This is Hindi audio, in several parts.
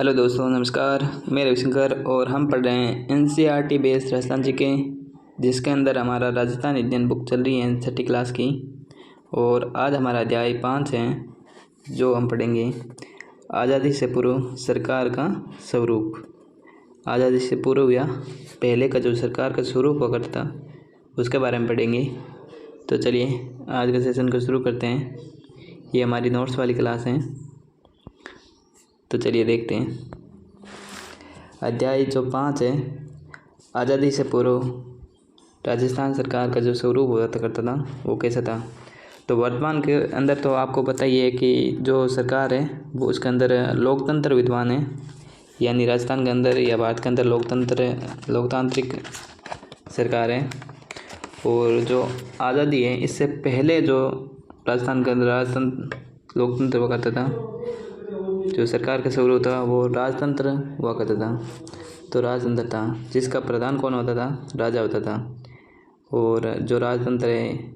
हेलो दोस्तों, नमस्कार। मैं रविशंकर और हम पढ़ रहे हैं एनसीईआरटी बेस्ड राजस्थान जी के, जिसके अंदर हमारा राजस्थान इंडियन बुक चल रही है 6ठी क्लास की। और आज हमारा अध्याय 5 है जो हम पढ़ेंगे, आज़ादी से पूर्व सरकार का स्वरूप। आज़ादी से पूर्व या पहले का जो सरकार का स्वरूप हुआ करता था उसके बारे में पढ़ेंगे। तो चलिए आज के सेशन को शुरू करते हैं। ये हमारी नोट्स वाली क्लास है, तो चलिए देखते हैं। अध्याय जो 5 है, आज़ादी से पूर्व राजस्थान सरकार का जो स्वरूप हुआ करता था वो कैसा था। तो वर्तमान के अंदर तो आपको पता ही है कि जो सरकार है वो उसके अंदर लोकतंत्र विद्यमान है, यानी राजस्थान के अंदर या भारत के अंदर लोकतांत्रिक सरकार है। और जो आज़ादी है इससे पहले जो राजस्थान के अंदर लोकतंत्र हुआ करता था, जो सरकार का स्वरूप था वो राजतंत्र हुआ करता था। तो राजतंत्र था जिसका प्रधान कौन होता था, राजा होता था। और जो राजतंत्र है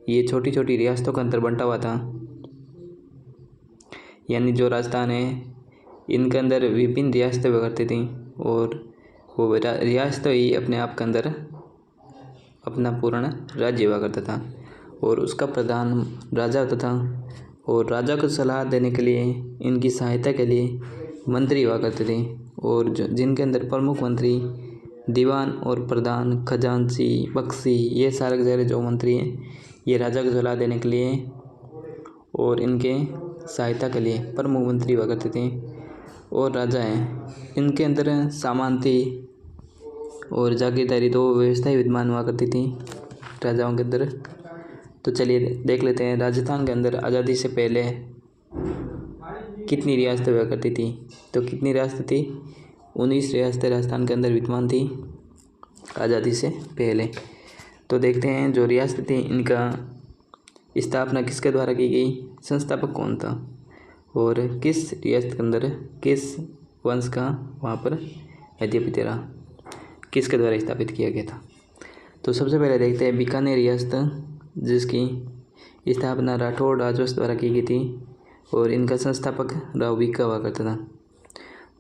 ये छोटी छोटी रियासतों के अंदर बंटा हुआ था, यानी जो राजस्थान है इनके अंदर विभिन्न रियासतें हुआ करती थी और वो रियासतें ही अपने आप के अंदर अपना पूर्ण राज्य हुआ करता था। और उसका प्रधान राजा होता था और राजा को सलाह देने के लिए, इनकी सहायता के लिए मंत्री हुआ करते थे। और जिनके अंदर प्रमुख मंत्री दीवान और प्रधान, खजांची, बख्शी, ये सारे जो मंत्री हैं ये राजा को सलाह देने के लिए और इनके सहायता के लिए प्रमुख मंत्री हुआ करते थे। और राजा हैं इनके अंदर सामंती और जागीरदारी दो व्यवस्थाएं विद्यमान हुआ करती थी राजाओं के अंदर। तो चलिए देख लेते हैं राजस्थान के अंदर आज़ादी से पहले कितनी रियासतें हुआ करती थी। तो कितनी रियासतें थी, 19 रियासतें राजस्थान के अंदर विद्यमान थी आज़ादी से पहले। तो देखते हैं जो रियासतें थी इनका स्थापना किसके द्वारा की गई, संस्थापक कौन था और किस रियासत के अंदर किस वंश का वहाँ पर अधिपति रहा, किसके द्वारा स्थापित किया गया था। तो सबसे पहले देखते हैं बीकानेर रियासत, जिसकी स्थापना राठौड़ राजवंश द्वारा की गई थी और इनका संस्थापक राव भिक्खा हुआ करता था।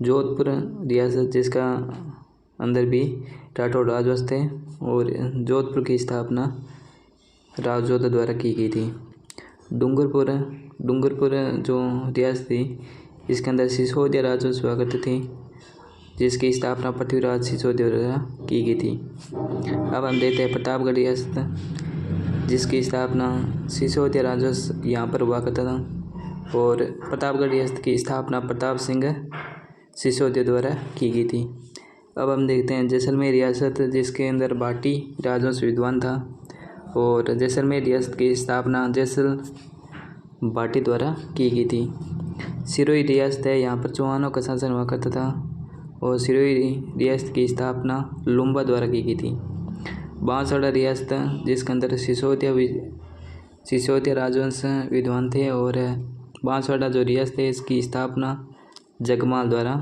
जोधपुर रियासत, जिसका अंदर भी राठौड़ राजवंश थे और जोधपुर की स्थापना राव जोधा द्वारा की गई थी। डूंगरपुर जो रियासत थी इसके अंदर सिसोदिया राजवंश हुआ करते थे, जिसकी स्थापना पृथ्वीराज सिसोदिया द्वारा की गई थी। अब हम देखते हैं प्रतापगढ़ रियासत, जिसकी स्थापना सिसोदिया राजवंश यहाँ पर हुआ करता था और प्रतापगढ़ रियासत की स्थापना प्रताप सिंह सिसोदिया द्वारा की गई थी। अब हम देखते हैं जैसलमेर रियासत, जिसके अंदर भाटी राजवंश विद्वान था और जैसलमेर रियासत की स्थापना जैसल भाटी द्वारा की गई थी। सिरोही रियासत है, यहाँ पर चौहानों का शासन हुआ करता था और सिरोही रियासत की स्थापना लुम्बा द्वारा की गई थी। बांसवाड़ा रियासत, जिसके अंदर सिसोदिया राजवंश विद्वान थे और बांसवाड़ा जो रियासत है इसकी स्थापना जगमाल द्वारा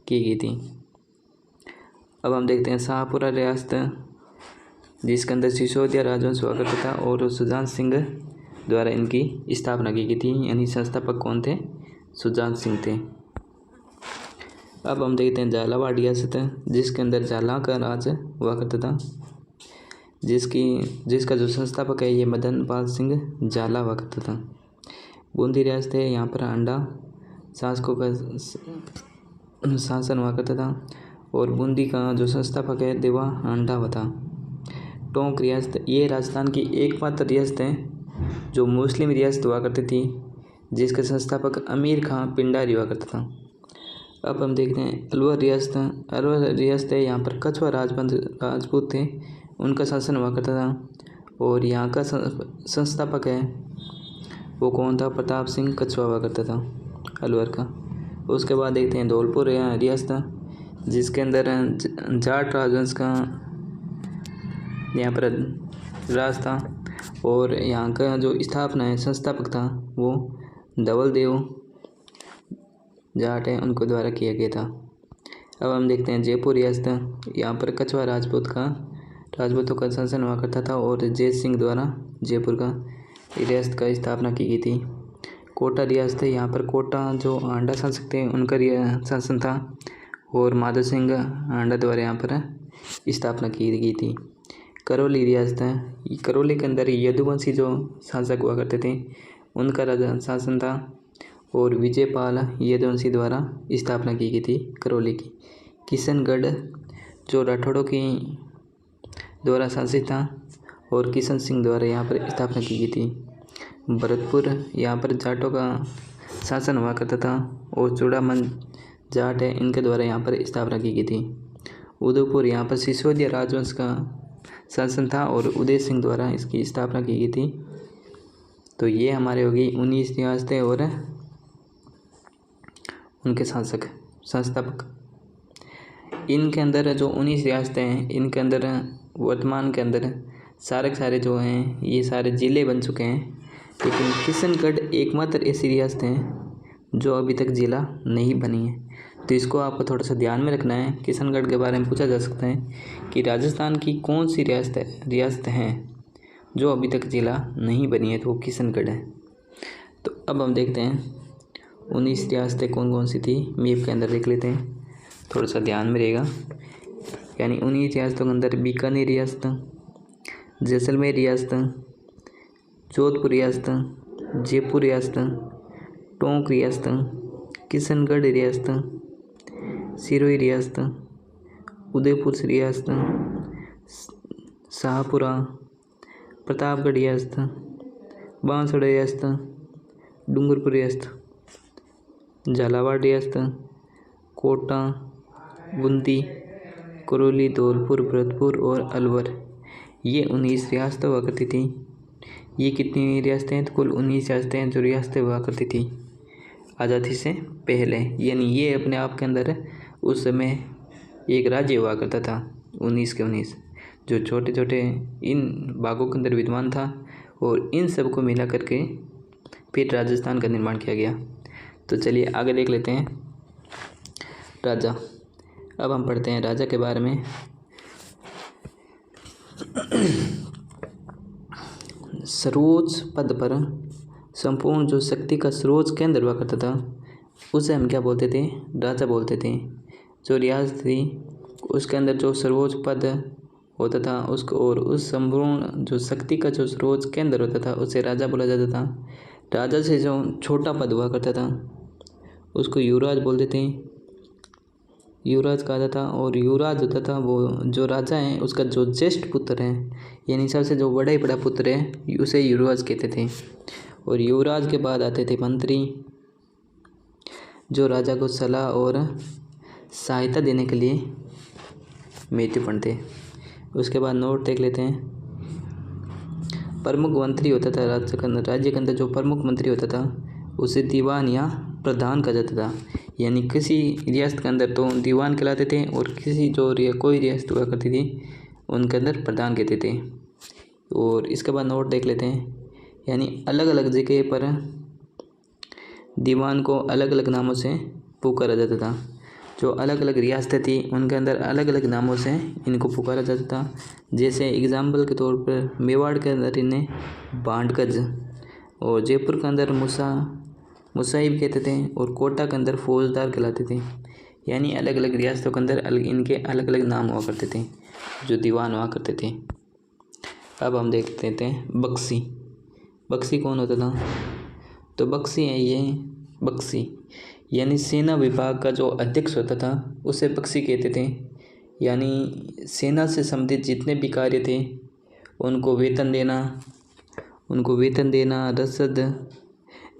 की गई थी। अब हम देखते हैं शाहपुरा रियासत, जिसके अंदर सिसोदिया राजवंश हुआ करता था और सुजान सिंह द्वारा इनकी स्थापना की गई थी, यानी संस्थापक कौन थे, सुजान सिंह थे। अब हम देखते हैं झालावाड़ रियासत, जिसके अंदर झाला का राज हुआ करता था, जिसका जो संस्थापक है ये मदन पाल सिंह झाला हुआ करता था। बूंदी रियासत है, यहाँ पर अंडा शासकों का शासन हुआ करता था और बूंदी का जो संस्थापक है देवा अंडा हुआ था। टोंक रियासत, ये राजस्थान की एकमात्र रियासत है जो मुस्लिम रियासत हुआ करती थी, जिसके संस्थापक अमीर खां पिंडारी हुआ करता था। अब हम देखते हैं अलवर रियासत है, यहाँ पर कछवा राजपूत थे, उनका शासन हुआ करता था और यहाँ का संस्थापक है वो कौन था, प्रताप सिंह कछवा हुआ करता था अलवर का। उसके बाद देखते हैं धौलपुर रियासत, जिसके अंदर जाट राजवंश का यहाँ पर राज था और यहाँ का जो स्थापना है संस्थापक था वो धवल देव जाट है उनको द्वारा किया गया था। अब हम देखते हैं जयपुर रियासत, यहाँ पर कछवा राजपूतों का शासन हुआ करता था और जय सिंह द्वारा जयपुर का रियासत का स्थापना की गई थी। कोटा रियासत है, यहाँ पर कोटा जो आंडा शासक थे उनका शासन था और माधो सिंह आंडा द्वारा यहाँ पर स्थापना की गई थी। करौली रियासत है, करौली के अंदर यदुवंशी जो शासक हुआ करते थे उनका राजा शासन था और विजयपाल यदुवंशी द्वारा स्थापना की गई थी करौली की। किशनगढ़ जो राठौड़ों की द्वारा शासित था और किशन सिंह द्वारा यहाँ पर स्थापना की गई थी। भरतपुर यहाँ पर जाटों का शासन हुआ करता था और चूड़ामन जाट है इनके द्वारा यहाँ पर स्थापना की गई थी। उदयपुर यहाँ पर सिसोदिया राजवंश का शासन था और उदय सिंह द्वारा इसकी स्थापना की गई थी। तो ये हमारे होगी 19 रियासतें और उनके शासक संस्थापक। इनके अंदर जो 19 रियासतें हैं इनके अंदर वर्तमान के अंदर सारे जो हैं ये सारे ज़िले बन चुके हैं, लेकिन किशनगढ़ एकमात्र ऐसी रियासत है जो अभी तक ज़िला नहीं बनी है। तो इसको आपको थोड़ा सा ध्यान में रखना है। किशनगढ़ के बारे में पूछा जा सकता है कि राजस्थान की कौन सी रियासत हैं जो अभी तक ज़िला नहीं बनी है, तो वो किशनगढ़ है। तो अब हम देखते हैं 19 रियासतें कौन कौन सी थी, मैप के अंदर देख लेते हैं, थोड़ा सा ध्यान में रहेगा। यानी 19 रियासतों के अंदर बीकानेर रियासत, जैसलमेर रियासत, जोधपुर रियासत, जयपुर रियासत, टोंक रियासत, किशनगढ़ रियासत, सिरोही रियासत, उदयपुर रियासत, शाहपुरा, प्रतापगढ़ रियासत, बांसवाड़ा रियासत, डूंगरपुर रियासत, झालावाड़ रियासत, कोटा, बूंदी, करौली, धौलपुर, भरतपुर और अलवर, ये 19 रियासतें हुआ करती थी। ये कितनी रियासतें हैं? तो कुल 19 रियासतें हैं जो रियासतें हुआ करती थी आज़ादी से पहले। यानी ये अपने आप के अंदर उस समय एक राज्य हुआ करता था 19 के 19, जो छोटे छोटे इन भागों के अंदर विद्यमान था और इन सब को मिला करके फिर राजस्थान का निर्माण किया गया। तो चलिए आगे देख लेते हैं राजा। अब हम पढ़ते हैं राजा के बारे में। सर्वोच्च पद पर संपूर्ण जो शक्ति का सर्वोच्च केंद्र हुआ करता था उसे हम क्या बोलते थे? राजा बोलते थे। जो रियासत थी उसके अंदर जो सर्वोच्च पद होता था उसको, और उस संपूर्ण जो शक्ति का जो सर्वोच्च केंद्र होता था उसे राजा बोला जाता था। राजा से जो छोटा पद हुआ करता था उसको युवराज बोलते थे, युवराज कहा जाता। और युवराज होता था वो जो राजा है उसका जो ज्येष्ठ पुत्र है, यानी सबसे जो बड़ा ही बड़ा पुत्र है उसे युवराज कहते थे। और युवराज के बाद आते थे मंत्री, जो राजा को सलाह और सहायता देने के लिए महत्वपूर्ण थे। उसके बाद नोट देख लेते हैं। प्रमुख मंत्री होता था राज्य के अंदर जो प्रमुख मंत्री होता था उसे दीवान या प्रधान कहा जाता था। यानी किसी रियासत के अंदर तो दीवान कहलाते थे और किसी जो कोई रियासत हुआ करती थी उनके अंदर प्रधान कहते थे। और इसके बाद नोट देख लेते हैं। यानी अलग अलग जगह पर दीवान को अलग अलग नामों से पुकारा जाता था। जो अलग अलग रियासतें थी उनके अंदर अलग अलग नामों से इनको पुकारा जाता था। जैसे एग्जाम्पल के तौर पर मेवाड़ के अंदर इन्हें बांडगज, और जयपुर के अंदर मुसाहिब कहते थे, और कोटा के अंदर फौजदार कहलाते थे। यानी अलग अलग रियासतों के अंदर इनके अलग अलग नाम हुआ करते थे जो दीवान हुआ करते थे। अब हम देख लेते हैं बख्शी। बख्शी कौन होता था? तो बख्शी है ये बख्शी, यानी सेना विभाग का जो अध्यक्ष होता था उसे बख्शी कहते थे। यानी सेना से संबंधित जितने भी कार्य थे उनको वेतन देना, रसद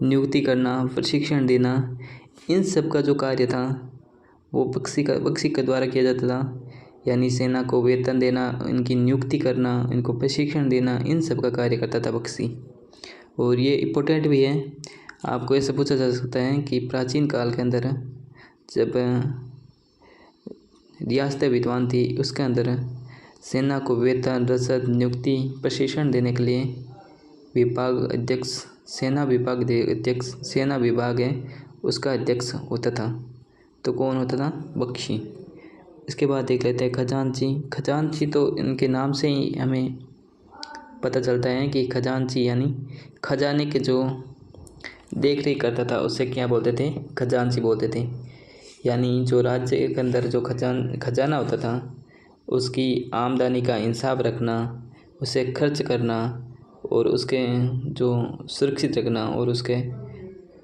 नियुक्ति करना, प्रशिक्षण देना, इन सब का जो कार्य था वो बख्शी के द्वारा किया जाता था। यानी सेना को वेतन देना, इनकी नियुक्ति करना, इनको प्रशिक्षण देना, इन सब का कार्य करता था बख्शी। और ये इम्पोर्टेंट भी है, आपको ऐसे पूछा जा सकता है कि प्राचीन काल के अंदर जब रियासतें विद्वान थी उसके अंदर सेना को वेतन, रसद, नियुक्ति, प्रशिक्षण देने के लिए सेना विभाग है उसका अध्यक्ष होता था। तो कौन होता था? बख्शी। इसके बाद देख लेते हैं खजांची। खजांची तो इनके नाम से ही हमें पता चलता है कि खजांची यानी खजाने के जो देख रेख करता था उसे क्या बोलते थे? खजांची बोलते थे। यानी जो राज्य के अंदर जो खजाना होता था उसकी आमदनी का इंसाफ रखना, उसे खर्च करना और उसके जो सुरक्षित रखना और उसके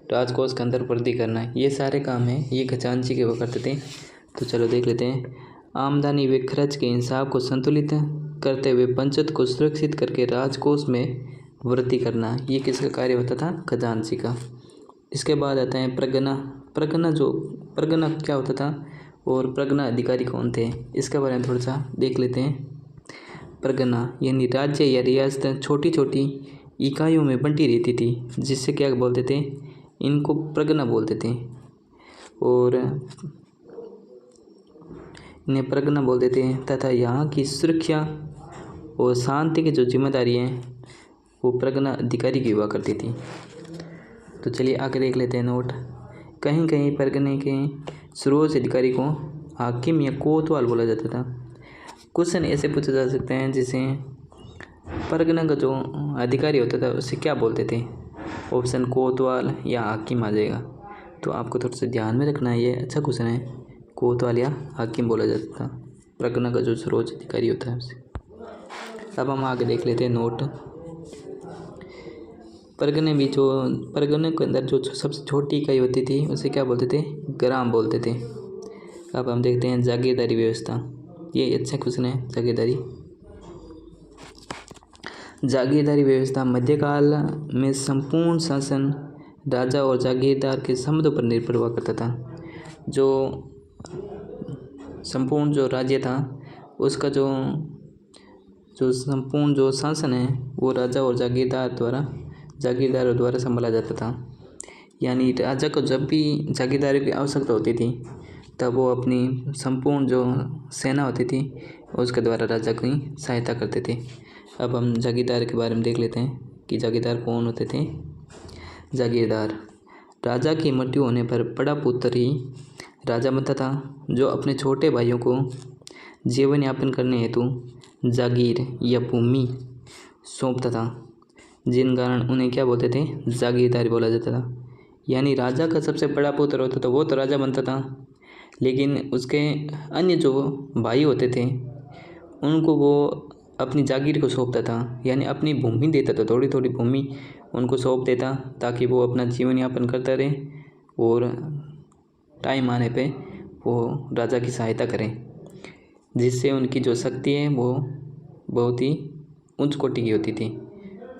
राजकोष के अंदर वृद्धि करना, ये सारे काम हैं ये खजांची के वो करते थे। तो चलो देख लेते हैं। आमदनी व खर्च के इंसाफ को संतुलित करते हुए बचत को सुरक्षित करके राजकोष में वृद्धि करना, ये किसका कार्य होता था? खजांची का। इसके बाद आता है प्रगना। प्रगना क्या होता था और प्रगना अधिकारी कौन थे, इसके बारे में थोड़ा सा देख लेते हैं। प्रगना यानी राज्य या रियासत छोटी छोटी इकाइयों में बंटी रहती थी, जिससे क्या बोलते थे? इनको प्रगना बोलते थे और इन्हें प्रगना बोलते थे। तथा यहाँ की सुरक्षा और शांति की जो जिम्मेदारी है वो प्रगना अधिकारी की हुआ करती थी। तो चलिए आगे देख लेते हैं नोट। कहीं कहीं परगने के सर्वोच्च अधिकारी को हाकिम या कोतवाल बोला जाता था। क्वेश्चन ऐसे पूछे जा सकते हैं जिसे परगना का जो अधिकारी होता था उसे क्या बोलते थे? ऑप्शन कोतवाल या हाकिम आ जाएगा। तो आपको थोड़ा सा ध्यान में रखना है, ये अच्छा क्वेश्चन है। कोतवाल या हाकिम बोला जाता था परगना का जो सर्वोच्च अधिकारी होता है उसे। अब हम आगे देख लेते हैं नोट। परगने के अंदर जो सबसे छोटी इकाई होती थी उसे क्या बोलते थे? ग्राम बोलते थे। अब हम देखते हैं जागीरदारी व्यवस्था, ये अच्छा क्वेश्चन है। जागीरदारी व्यवस्था मध्यकाल में संपूर्ण शासन राजा और जागीरदार के संबंधों पर निर्भर हुआ करता था। जो संपूर्ण जो राज्य था उसका जो संपूर्ण जो शासन है वो राजा और जागीरदारों द्वारा संभाला जाता था। यानी राजा को जब भी जागीरदारों की आवश्यकता होती थी तब वो अपनी संपूर्ण जो सेना होती थी उसके द्वारा राजा की सहायता करते थे। अब हम जागीरदार के बारे में देख लेते हैं कि जागीरदार कौन होते थे। जागीरदार राजा की मृत्यु होने पर बड़ा पुत्र ही राजा बनता था, जो अपने छोटे भाइयों को जीवन यापन करने हेतु जागीर या भूमि सौंपता था, जिन कारण उन्हें क्या बोलते थे? जागीरदार बोला जाता था। यानी राजा का सबसे बड़ा पुत्र होता था वो तो राजा बनता था, लेकिन उसके अन्य जो भाई होते थे उनको वो अपनी जागीर को सौंपता था, यानी अपनी भूमि देता था, थोड़ी थोड़ी भूमि उनको सौंप देता ताकि वो अपना जीवन यापन करता रहे और टाइम आने पे वो राजा की सहायता करें, जिससे उनकी जो शक्ति है वो बहुत ही उच्च कोटि की होती थी।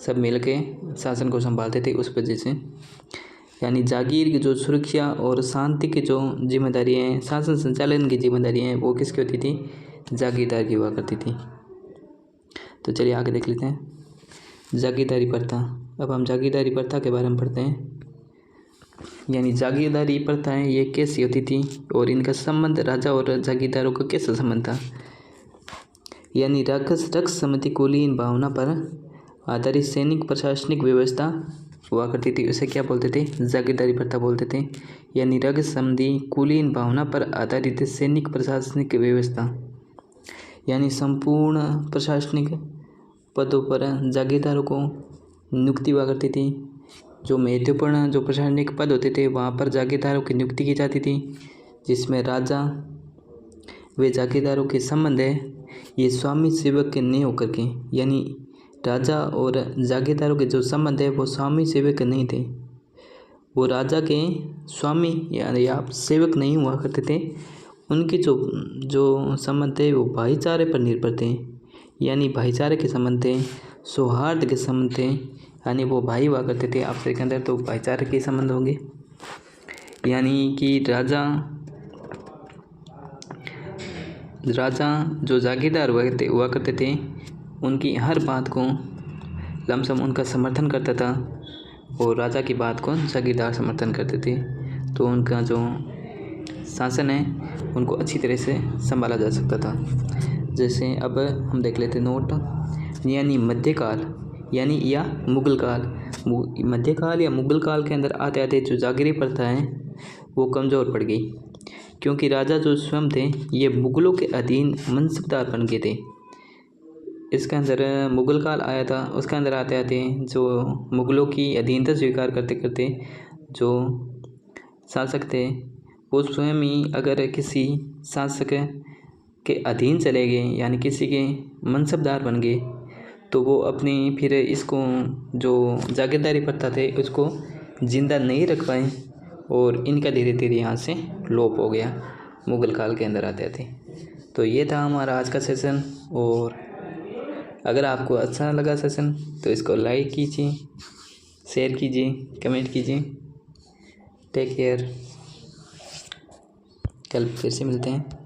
सब मिल के शासन को संभालते थे उस वजह से। यानी जागीर की जो सुरक्षा और शांति की जो जिम्मेदारी है, शासन संचालन की जिम्मेदारी है, वो किसकी होती थी? जागीरदार की हुआ करती थी। तो चलिए आगे देख लेते हैं जागीरदारी प्रथा। अब हम जागीरदारी प्रथा के बारे में पढ़ते हैं। यानी जागीरदारी प्रथाएं ये कैसी होती थी और इनका संबंध राजा और जागीरदारों का कैसा संबंध था? यानी रक्षक समिति कुलीन भावना पर आधारित सैनिक प्रशासनिक व्यवस्था हुआ करती थी, उसे क्या बोलते थे? जागीरदारी प्रथा बोलते थे। यानी रक्षक समिति कुलीन भावना पर आधारित सैनिक प्रशासनिक व्यवस्था, यानी संपूर्ण प्रशासनिक पदों पर जागीरदारों को नियुक्ति हुआ करती थी। जो महत्वपूर्ण जो प्रशासनिक पद होते थे वहाँ पर जागीरदारों की नियुक्ति की जाती थी, जिसमें राजा वे जागीरदारों के संबंध है ये स्वामी सेवक के नहीं होकर के, यानी राजा और जागीरदारों के जो संबंध है वो स्वामी सेवक नहीं थे, वो राजा के स्वामी या सेवक नहीं हुआ करते थे। उनके जो संबंध थे वो भाईचारे पर निर्भर थे, यानी भाईचारे के संबंध थे, सौहार्द के संबंध थे, यानी वो भाई हुआ करते थे आपस के अंदर, तो भाईचारे के संबंध होंगे। यानी कि राजा जो जागीरदार हुआ करते थे उनकी हर बात को लमसम उनका समर्थन करता था और राजा की बात को जागीरदार समर्थन करते थे, तो उनका जो शासन है उनको अच्छी तरह से संभाला जा सकता था। जैसे अब हम देख लेते नोट। यानी मध्यकाल या मुगल काल। मध्यकाल या मुगल काल के अंदर आते आते जो जागीरी प्रथा है वो कमज़ोर पड़ गई, क्योंकि राजा जो स्वयं थे ये मुगलों के अधीन मनसबदार बन गए थे। इसके अंदर मुग़ल काल आया था। उसके अंदर आते आते जो मुग़लों की अधीनता स्वीकार करते करते जो शासक थे वो स्वयं ही अगर किसी शासक के अधीन चले गए, यानी किसी के मनसबदार बन गए, तो वो अपनी फिर इसको जो जागीरदारी प्रथा थे उसको ज़िंदा नहीं रख पाए और इनका धीरे धीरे यहाँ से लोप हो गया मुग़ल काल के अंदर आते थे। तो ये था हमारा आज का सेशन, और अगर आपको अच्छा लगा सेशन तो इसको लाइक कीजिए, शेयर कीजिए, कमेंट कीजिए। Take care. कल फिर से मिलते हैं।